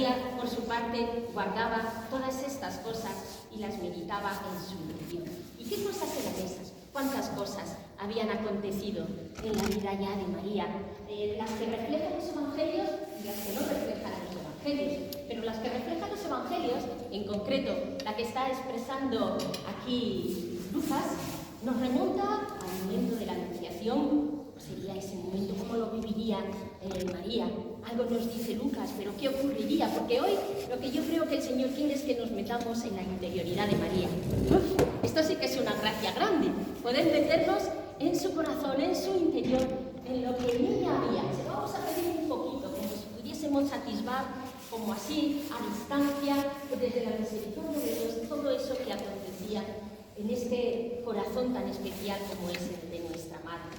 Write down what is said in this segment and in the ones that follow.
María, por su parte, guardaba todas estas cosas y las meditaba en su interior. ¿Y qué cosas eran esas? ¿Cuántas cosas habían acontecido en la vida ya de María? Las que reflejan los evangelios y las que no reflejan los evangelios. Pero las que reflejan los evangelios, en concreto, la que está expresando aquí Lucas, nos remonta al momento de la Anunciación. Sería ese momento, cómo lo viviría María. Algo nos dice Lucas, pero ¿qué ocurriría? Porque hoy lo que yo creo que el Señor quiere es que nos metamos en la interioridad de María. Esto sí que es una gracia grande, poder meternos en su corazón, en su interior, en lo que en ella había. Se lo vamos a pedir un poquito, como si pudiésemos atisbar, como así, a distancia, desde la misericordia de Dios, todo eso que acontecía en este corazón tan especial como es el de nuestra Madre.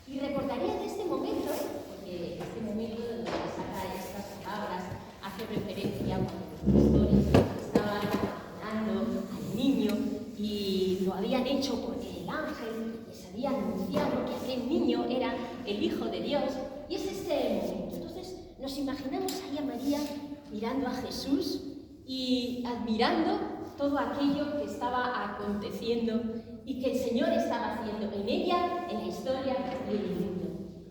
Y recordaría de este momento, porque este momento donde saca estas palabras hace referencia a cuando los pastores estaban dando al niño y lo habían hecho porque el ángel les había anunciado que aquel niño era el Hijo de Dios. Y es este momento. Entonces nos imaginamos ahí a María mirando a Jesús y admirando todo aquello que estaba aconteciendo y que el Señor estaba haciendo en ella, en la historia y en el mundo.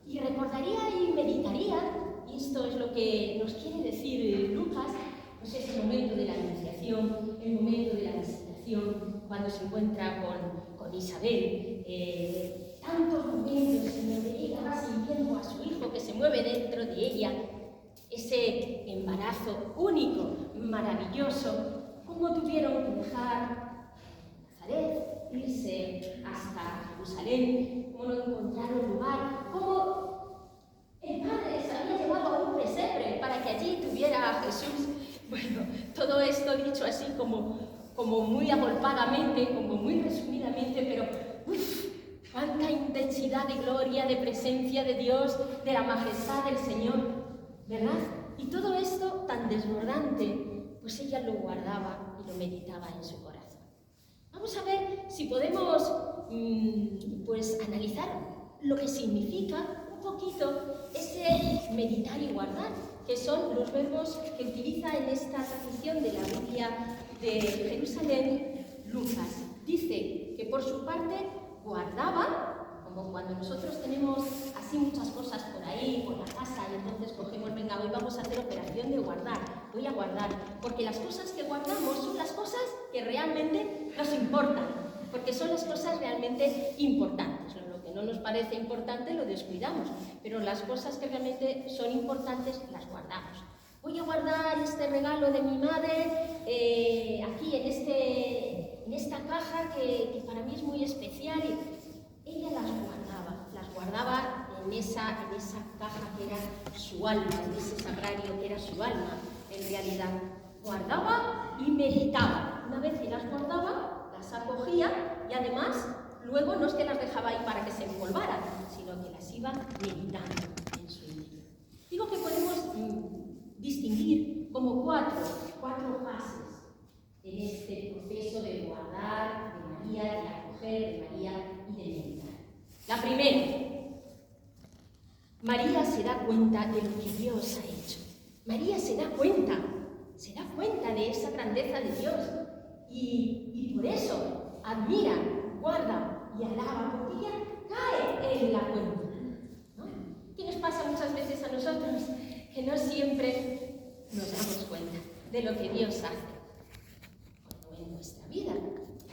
Y recordaría y meditaría, y esto es lo que nos quiere decir Lucas, pues ese momento de la Anunciación, el momento de la visitación, cuando se encuentra con Isabel, tantos momentos en donde ella va sintiendo a su hijo que se mueve dentro de ella, ese embarazo único, maravilloso, cómo tuvieron que dejar Nazaret, irse hasta Jerusalén, cómo no encontraron lugar, cómo el padre les había llevado a un pesebre para que allí tuviera a Jesús. Bueno, todo esto dicho así como muy agolpadamente, como muy resumidamente, pero cuánta intensidad de gloria, de presencia de Dios, de la majestad del Señor, ¿verdad? Y todo esto tan desbordante, pues ella lo guardaba y lo meditaba en su corazón. Vamos a ver si podemos pues analizar lo que significa un poquito ese meditar y guardar, que son los verbos que utiliza en esta traducción de la Biblia de Jerusalén Lucas. Dice que por su parte guardaba, como cuando nosotros tenemos así muchas cosas por ahí, por la casa, y entonces cogemos, venga, hoy vamos a hacer operación de guardar, voy a guardar, porque las cosas que guardamos son las cosas que realmente nos importan, porque son las cosas realmente importantes. Lo que no nos parece importante lo descuidamos, pero las cosas que realmente son importantes las guardamos. Voy a guardar este regalo de mi madre aquí en esta caja que para mí es muy especial. Ella las guardaba en esa caja que era su alma, en ese sagrario que era su alma, en realidad. Guardaba y meditaba. Una vez que las guardaba, las acogía y además luego no es que las dejaba ahí para que se empolvaran, sino que las iba meditando en su interior. Digo que podemos distinguir como cuatro fases en este proceso de guardar, de María, de acoger, de María y de meditar. La primera, María se da cuenta de lo que Dios ha hecho. María se da cuenta de esa grandeza de Dios y por eso admira, guarda y alaba, porque ella cae en la cuenta, ¿no? ¿Qué nos pasa muchas veces a nosotros? Que no siempre nos damos cuenta de lo que Dios hace en nuestra vida.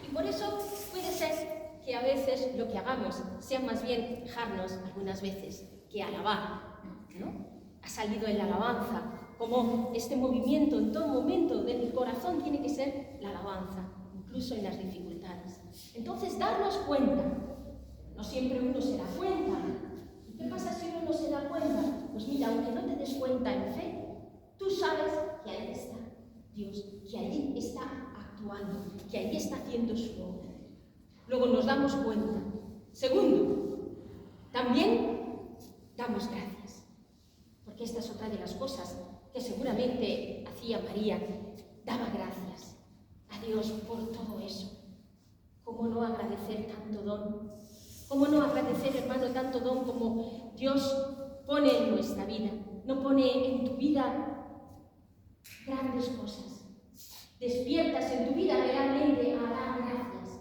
Y por eso puede ser que a veces lo que hagamos sea más bien dejarnos algunas veces que alabar, ¿no? Ha salido en la alabanza, como este movimiento en todo momento de mi corazón tiene que ser la alabanza, incluso en las dificultades. Entonces, darnos cuenta, no siempre uno se da cuenta. ¿Y qué pasa si uno no se da cuenta? Pues mira, aunque no te des cuenta en fe, tú sabes que ahí está Dios, que allí está actuando, que allí está haciendo su obra. Luego nos damos cuenta. Segundo, también damos gracias, porque esta es otra de las cosas que seguramente hacía María, daba gracias a Dios por todo eso. ¿Cómo no agradecer tanto don? ¿Cómo no agradecer, hermano, tanto don como Dios pone en nuestra vida? No pone en tu vida grandes cosas. Despiertas en tu vida realmente a dar gracias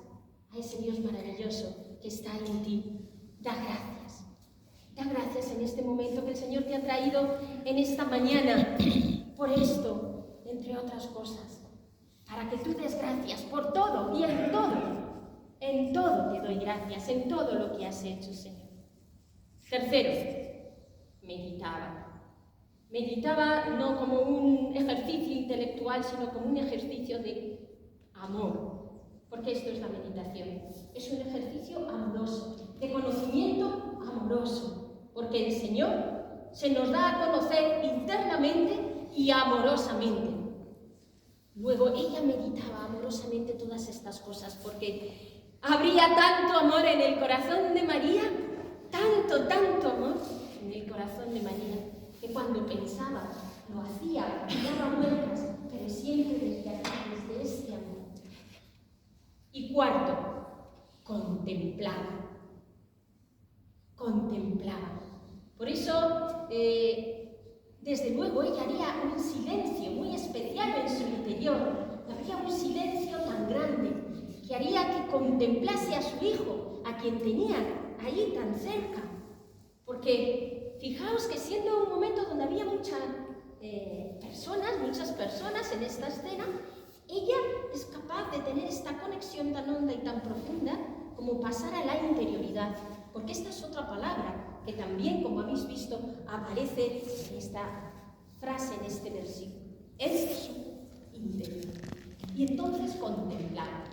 a ese Dios maravilloso que está en ti. Da gracias. Da gracias en este momento que el Señor te ha traído en esta mañana por esto, entre otras cosas, para que tú des gracias por todo y en todo. En todo te doy gracias, en todo lo que has hecho, Señor. Tercero, meditaba. Meditaba no como un ejercicio intelectual, sino como un ejercicio de amor. Porque esto es la meditación. Es un ejercicio amoroso, de conocimiento amoroso. Porque el Señor se nos da a conocer internamente y amorosamente. Luego ella meditaba amorosamente todas estas cosas, porque habría tanto amor en el corazón de María, tanto amor en el corazón de María, que cuando pensaba, lo hacía, daba vueltas, pero siempre desde aquí, desde este amor. Y cuarto, contemplaba. Contemplaba. Por eso, desde luego, ella haría un silencio muy especial en su interior. Habría un silencio tan grande que haría que contemplase a su hijo, a quien tenía ahí tan cerca. Porque fijaos que siendo un momento donde había muchas personas en esta escena, ella es capaz de tener esta conexión tan honda y tan profunda como pasar a la interioridad. Porque esta es otra palabra que también, como habéis visto, aparece en esta frase, en este versículo. Es su interior. Y entonces contemplar.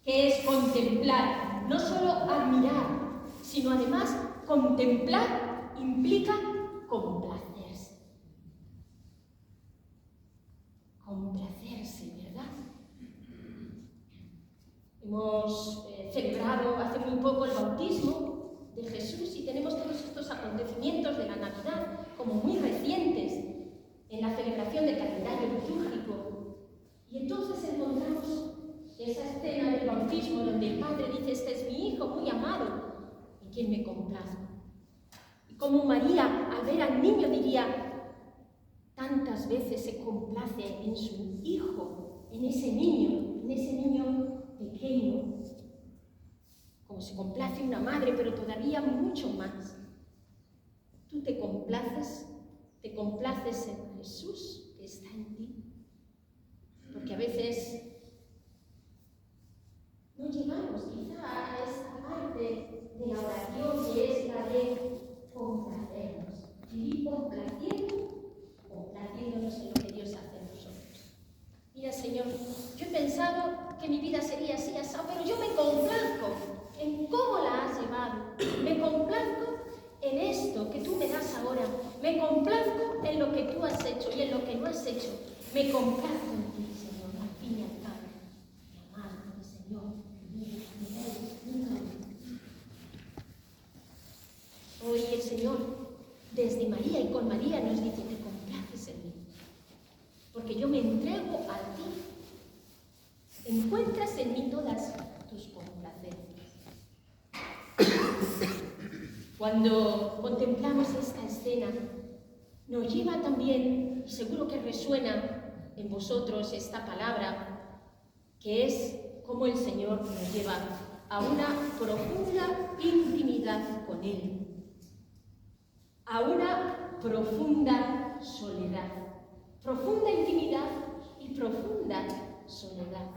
¿Qué es contemplar? No solo admirar, sino además contemplar implica complacerse. Complacerse, ¿verdad? Hemos celebrado hace muy poco el bautismo de Jesús y tenemos todos estos acontecimientos de la Navidad como muy recientes en la celebración del calendario litúrgico. Y entonces encontramos esa escena del bautismo donde el Padre dice: este es mi Hijo muy amado, en quien me complazco. Y como María, al ver al niño, diría: tantas veces se complace en su Hijo, en ese niño pequeño, como se complace una madre, pero todavía mucho más. Tú te complaces en Jesús que está en ti, porque a veces no llegamos quizá a esta parte de la oración que es la de complacernos. Vivir complaciéndonos en lo que Dios hace en nosotros. Mira, Señor, yo he pensado que mi vida sería así, pero yo me complazco en cómo la has llevado. Me complazco en esto que tú me das ahora. Me complazco en lo que tú has hecho y en lo que no has hecho. Me complazco en ti, Señor, al fin y al cabo. Mi amado, mi Señor. Hoy el Señor, desde María y con María, nos dice: te complaces en mí, porque yo me entrego a ti. Encuentras en mí todas tus complacencias. Cuando contemplamos esta escena, nos lleva también, y seguro que resuena en vosotros esta palabra, que es cómo el Señor nos lleva a una profunda intimidad con Él, a una profunda soledad. Profunda intimidad y profunda soledad.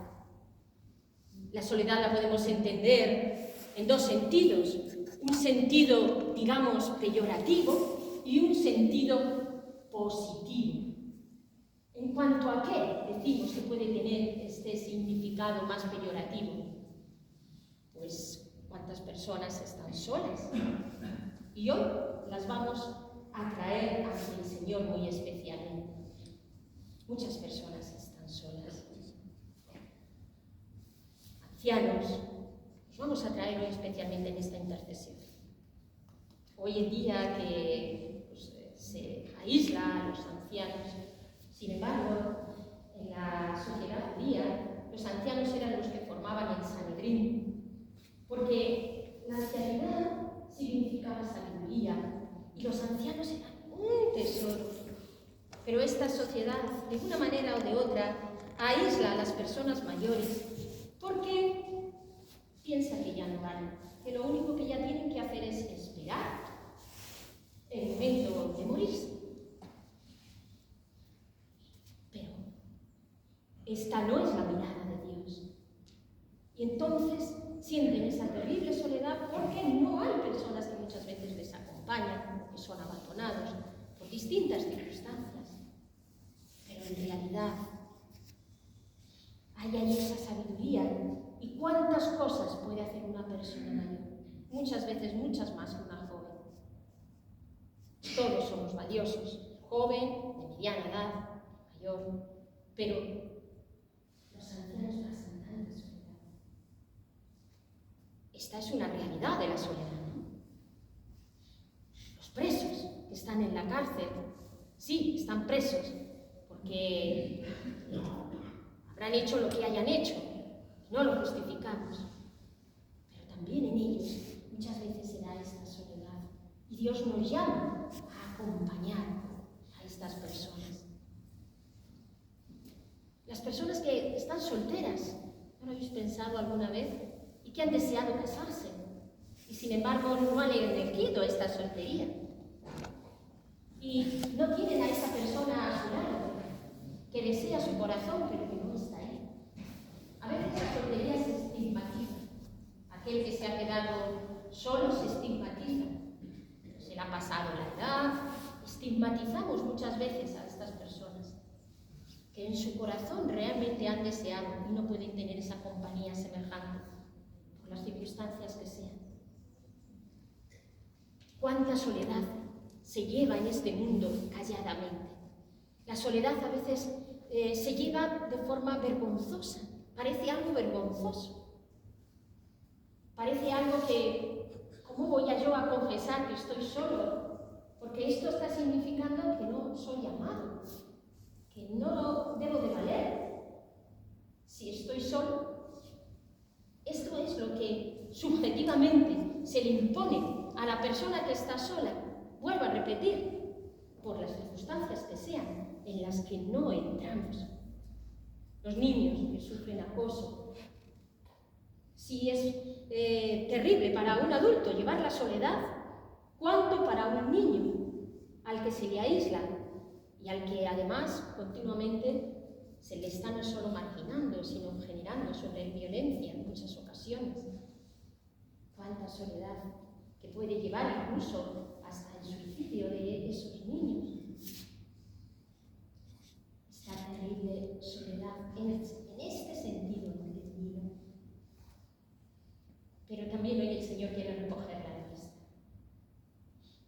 La soledad la podemos entender en dos sentidos. Un sentido, digamos, peyorativo y un sentido positivo. ¿En cuanto a qué decimos que puede tener este significado más peyorativo? Pues, ¿cuántas personas están solas? Y hoy las vamos a traer ante el Señor muy especialmente. Muchas personas están solas. Ancianos, los vamos a traer hoy especialmente en esta intercesión. Hoy en día que se aísla a los ancianos, sin embargo, en la sociedad judía, los ancianos eran los que formaban el Sanedrín, porque la ancianidad significaba sabiduría y los ancianos eran un tesoro. Pero esta sociedad de una manera o de otra, aísla a las personas mayores porque piensa que ya no valen, que lo único que ya tienen que hacer es esperar el momento de morirse. Pero esta no es la mirada de Dios. Y entonces sienten esa terrible soledad porque no hay personas que muchas veces les acompañan o que son abandonados por distintas circunstancias. Pero en realidad hay ahí esa sabiduría. ¿Y cuántas cosas puede hacer una persona mayor? Muchas veces muchas más que una joven. Todos somos valiosos, joven, de mediana edad, mayor, pero los ancianos pasan tanta soledad. Esta es una realidad de la soledad, ¿no? Los presos que están en la cárcel, sí, están presos, porque habrán hecho lo que hayan hecho, no lo justificamos, pero también en ellos muchas veces será esta soledad, y Dios nos llama a acompañar a estas personas. Las personas que están solteras, ¿no lo habéis pensado alguna vez? Y que han deseado casarse, y sin embargo no han elegido esta soltería. Y no tienen a esa persona a su lado, que desea su corazón, pero que no está ahí. A veces la soltería se estigmatiza. Aquel que se ha quedado solo se estigmatiza. Se le ha pasado la edad. Estigmatizamos muchas veces a estas personas que en su corazón realmente han deseado y no pueden tener esa compañía semejante por las circunstancias que sean. ¿Cuánta soledad se lleva en este mundo calladamente? La soledad a veces se lleva de forma vergonzosa, parece algo vergonzoso. Parece algo que, ¿cómo voy yo a confesar que estoy solo? Porque esto está significando que no soy amado, que no debo de valer. Si estoy solo, esto es lo que subjetivamente se le impone a la persona que está sola. Vuelvo a repetir, por las circunstancias que sean, en las que no entramos. Los niños que sufren acoso. Si es terrible para un adulto llevar la soledad, ¿cuánto para un niño al que se le aísla y al que además continuamente se le está no solo marginando, sino generando sobre él violencia en muchas ocasiones? ¿Cuánta soledad que puede llevar incluso hasta el suicidio de esos niños? Esta terrible soledad en este sentido entendido. Pero también hoy el Señor quiere recoger la nuestra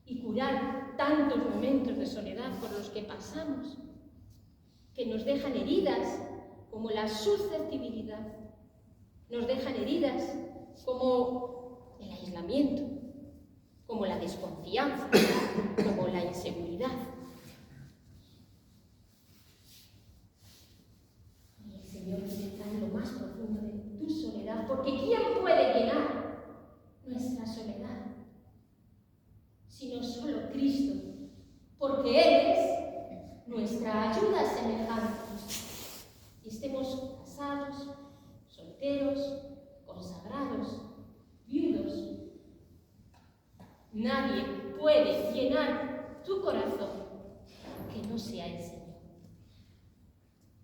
y curar tantos momentos de soledad por los que pasamos, que nos dejan heridas como la susceptibilidad, nos dejan heridas como el aislamiento, como la desconfianza, como la inseguridad. Y el Señor quiere entrar en lo más profundo de tu soledad, porque ¿quién puede llenar nuestra soledad? Sino solo Cristo, porque Él es nuestra ayuda semejante. Y estemos casados, solteros, consagrados, viudos. Nadie puede llenar tu corazón que no sea el Señor.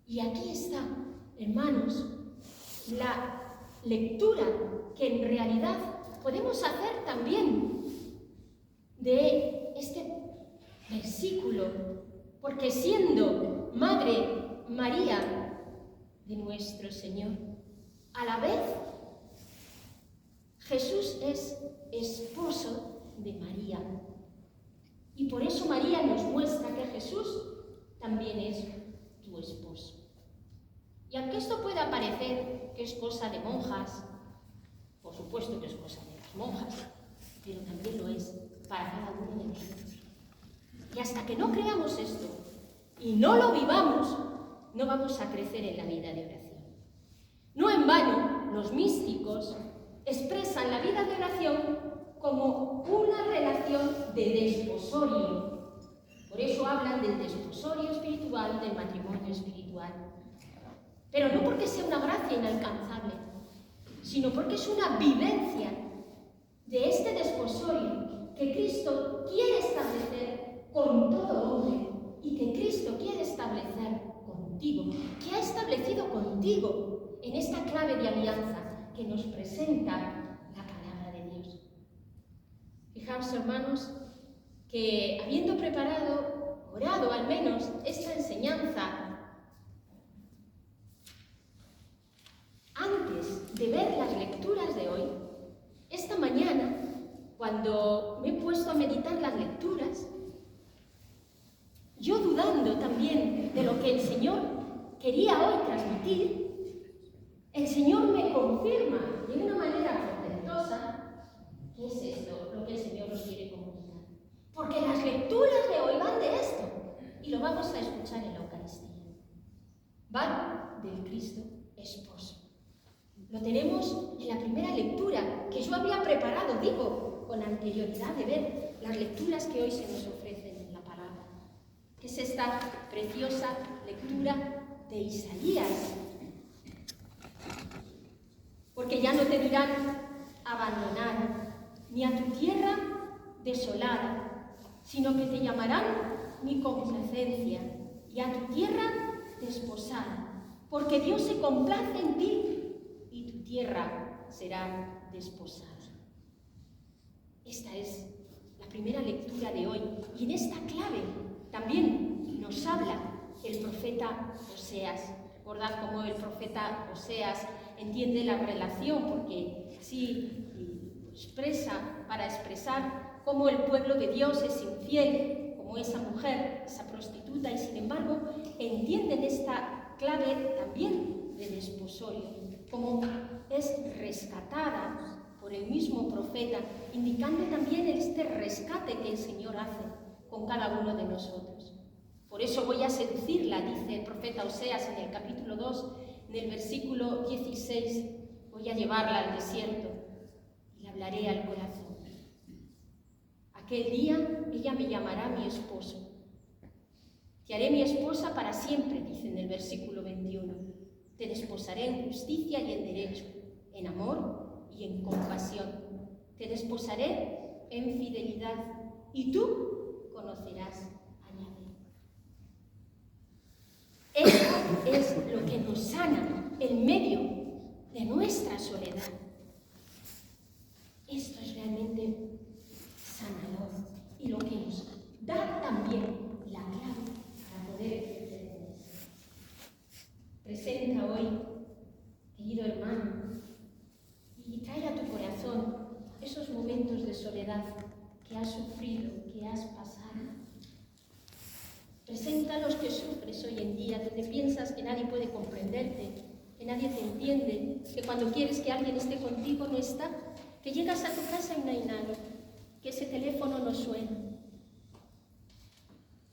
Y aquí está, hermanos, la lectura que en realidad podemos hacer también de este versículo, porque siendo Madre María de nuestro Señor, a la vez Jesús es esposo de María. Y por eso María nos muestra que Jesús también es tu esposo. Y aunque esto pueda parecer que es cosa de monjas, por supuesto que es cosa de las monjas, pero también lo es para cada uno de nosotros. Y hasta que no creamos esto y no lo vivamos, no vamos a crecer en la vida de oración. No en vano, los místicos expresan la vida de oración como una relación de desposorio. Por eso hablan del desposorio espiritual y del matrimonio espiritual. Pero no porque sea una gracia inalcanzable, sino porque es una vivencia de este desposorio que Cristo quiere establecer con todo hombre y que Cristo quiere establecer contigo, que ha establecido contigo en esta clave de alianza que nos presenta la palabra de Dios. Fijaos, hermanos, que habiendo preparado, orado al menos, esta enseñanza, antes de ver las lecturas de hoy, esta mañana, cuando me he puesto a meditar las lecturas, yo dudando también de lo que el Señor quería hoy transmitir, el Señor me confirma de una manera portentosa qué es esto, lo que el Señor nos quiere comunicar. Porque las lecturas de hoy van de esto, y lo vamos a escuchar en la Eucaristía. Van del Cristo esposo. Lo tenemos en la primera lectura, que yo había preparado, digo, con anterioridad de ver las lecturas que hoy se nos ofrecen en la palabra, que es esta preciosa lectura de Isaías. Porque ya no te dirán abandonar, ni a tu tierra desolada, sino que te llamarán mi complacencia, y a tu tierra desposada, porque Dios se complace en ti, y tu tierra será desposada. Esta es la primera lectura de hoy, y en esta clave también nos habla el profeta Oseas. Recordad cómo el profeta Oseas entiende la relación, porque así expresa, para expresar cómo el pueblo de Dios es infiel, como esa mujer, esa prostituta, y sin embargo entienden esta clave también de desposorio, como es rescatada por el mismo profeta, indicando también este rescate que el Señor hace con cada uno de nosotros. Por eso voy a seducirla, dice el profeta Oseas en el capítulo 2, en el versículo 16, voy a llevarla al desierto y la hablaré al corazón. Aquel día ella me llamará mi esposo. Te haré mi esposa para siempre, dice en el versículo 21. Te desposaré en justicia y en derecho, en amor y en compasión. Te desposaré en fidelidad y tú conocerás a Yahvé. Esto es lo que nos sana en medio de nuestra soledad. Esto es realmente sanador y lo que nos da también la clave para poder entender esto. Presenta hoy, querido hermano, y trae a tu corazón esos momentos de soledad que has sufrido, que has pasado. Presenta los que sufres hoy en día, donde piensas que nadie puede comprenderte, que nadie te entiende, que cuando quieres que alguien esté contigo no está, que llegas a tu casa y no hay nadie, que ese teléfono no suena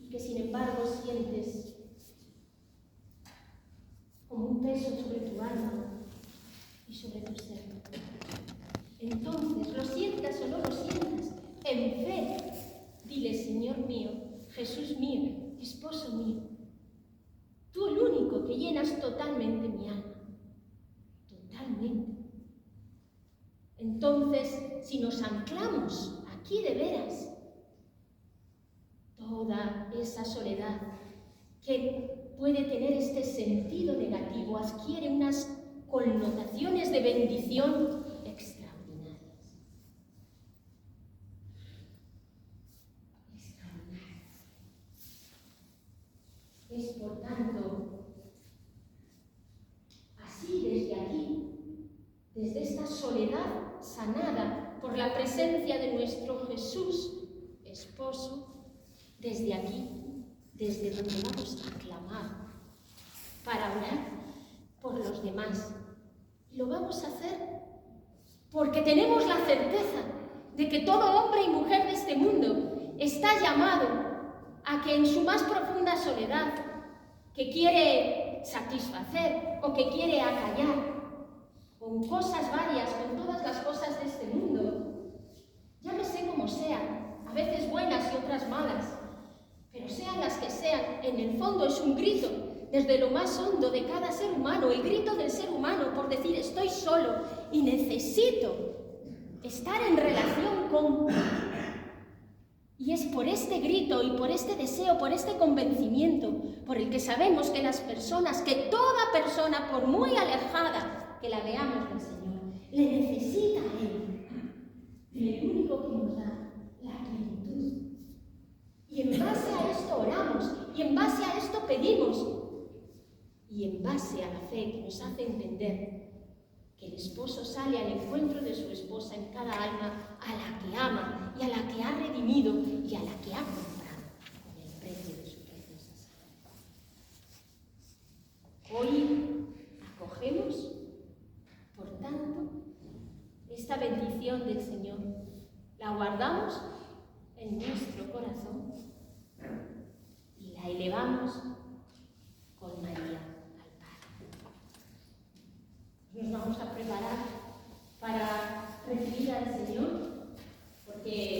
y que sin embargo sientes como un peso sobre tu alma y sobre tu ser. Entonces, lo sientas o no lo sientas, en fe, dile: Señor mío, Jesús mío, esposo mío, tú el único que llenas totalmente mi alma, totalmente. Entonces, si nos anclamos aquí de veras, toda esa soledad que puede tener este sentido negativo adquiere unas connotaciones de bendición extraordinarias. Es por tanto así desde aquí, desde esta soledad sanada por la presencia de nuestro Jesús, esposo, desde aquí, desde donde vamos a clamar para orar por los demás. Y lo vamos a hacer porque tenemos la certeza de que todo hombre y mujer de este mundo está llamado a que en su más profunda soledad, que quiere satisfacer o que quiere acallar, con cosas varias, con todas las cosas de este mundo, llámese como sea, a veces buenas y otras malas, pero o sean las que sean, en el fondo es un grito desde lo más hondo de cada ser humano, el grito del ser humano por decir estoy solo y necesito estar en relación con... Y es por este grito y por este deseo, por este convencimiento, por el que sabemos que las personas, que toda persona, por muy alejada que la veamos del Señor, le necesita a Él, el único que nos da la plenitud. Y en base a esto oramos, y en base a esto pedimos, y en base a la fe que nos hace entender que el esposo sale al encuentro de su esposa en cada alma a la que ama y a la que ha redimido y a la que ha comprado con el precio de su preciosa sangre. Hoy acogemos, por tanto, esta bendición del Señor, la guardamos en nuestro corazón y la elevamos con María. Nos vamos a preparar para recibir al Señor, porque